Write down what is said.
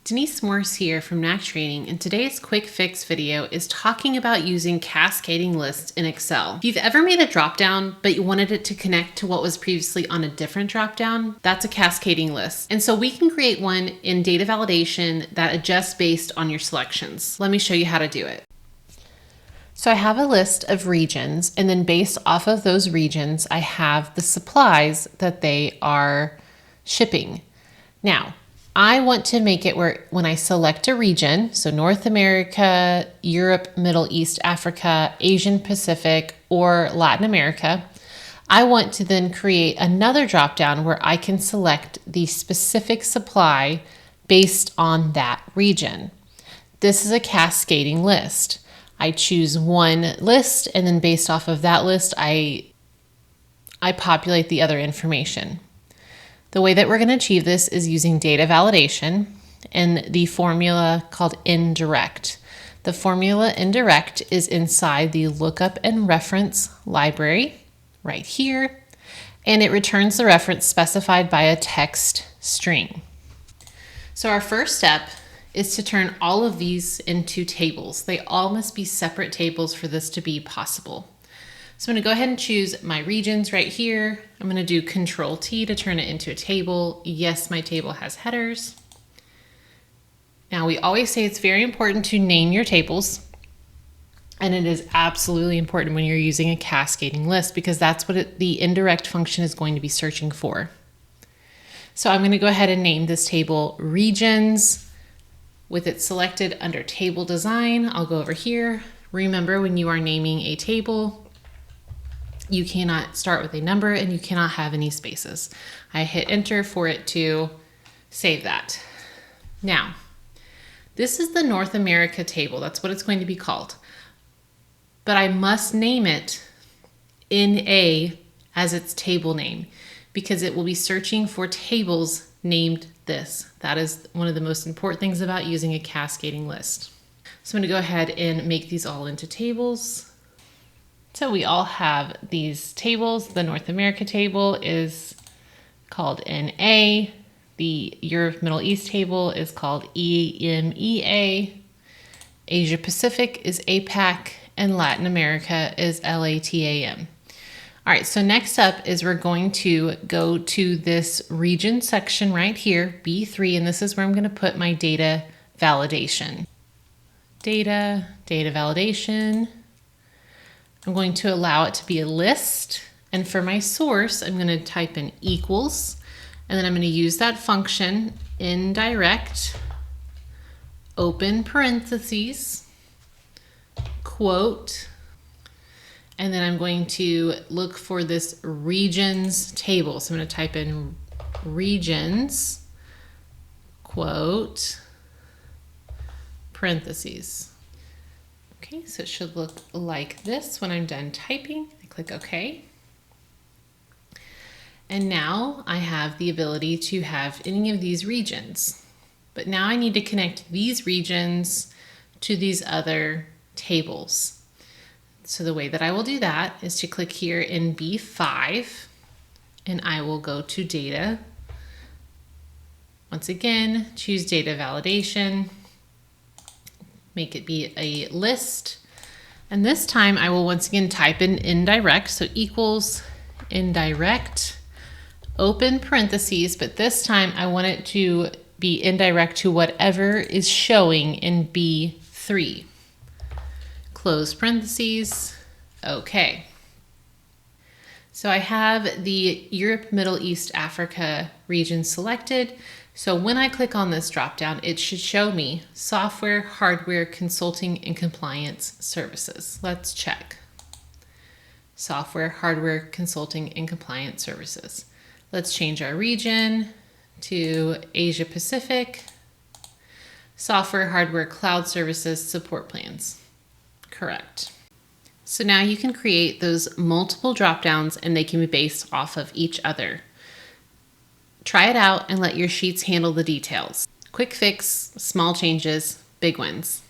Denise Morse here from Knack Training, and today's quick fix video is talking about using cascading lists in Excel. If you've ever made a dropdown, but you wanted it to connect to what was previously on a different dropdown, that's a cascading list. And so we can create one in data validation that adjusts based on your selections. Let me show you how to do it. So I have a list of regions, and then based off of those regions, I have the supplies that they are shipping. Now, I want to make it where when I select a region, so North America, Europe, Middle East, Africa, Asian Pacific, or Latin America, I want to then create another dropdown where I can select the specific supply based on that region. This is a cascading list. I choose one list, and then based off of that list, I populate the other information. The way that we're going to achieve this is using data validation and the formula called indirect. The formula indirect is inside the lookup and reference library right here, and it returns the reference specified by a text string. So our first step is to turn all of these into tables. They all must be separate tables for this to be possible. So I'm going to go ahead and choose my regions right here. I'm going to do Control T to turn it into a table. Yes, my table has headers. Now we always say it's very important to name your tables. And it is absolutely important when you're using a cascading list because that's what the indirect function is going to be searching for. So I'm going to go ahead and name this table regions with it selected under table design. I'll go over here. Remember, when you are naming a table, you cannot start with a number and you cannot have any spaces. I hit enter for it to save that. Now, this is the North America table. That's what it's going to be called. But I must name it NA as its table name because it will be searching for tables named this. That is one of the most important things about using a cascading list. So I'm going to go ahead and make these all into tables. So we all have these tables. The North America table is called NA. The Europe Middle East table is called EMEA. Asia Pacific is APAC, and Latin America is LATAM. All right, so next up is we're going to go to this region section right here, B3, and this is where I'm going to put my data validation. Data validation. I'm going to allow it to be a list, and for my source, I'm going to type in equals, and then I'm going to use that function indirect, open parentheses, quote, and then I'm going to look for this regions table. So I'm going to type in regions, quote, parentheses. Okay, so it should look like this when I'm done typing. I click OK. And now I have the ability to have any of these regions. But now I need to connect these regions to these other tables. So the way that I will do that is to click here in B5, and I will go to data. Once again, choose data validation. Make it be a list. And this time I will once again type in indirect, so equals indirect, open parentheses, but this time I want it to be indirect to whatever is showing in B3. Close parentheses, okay. So I have the Europe, Middle East, Africa region selected. So when I click on this dropdown, it should show me software, hardware, consulting, and compliance services. Let's check. Software, hardware, consulting, and compliance services. Let's change our region to Asia Pacific. Software, hardware, cloud services, support plans. Correct. So now you can create those multiple dropdowns and they can be based off of each other. Try it out and let your sheets handle the details. Quick fix, small changes, big wins.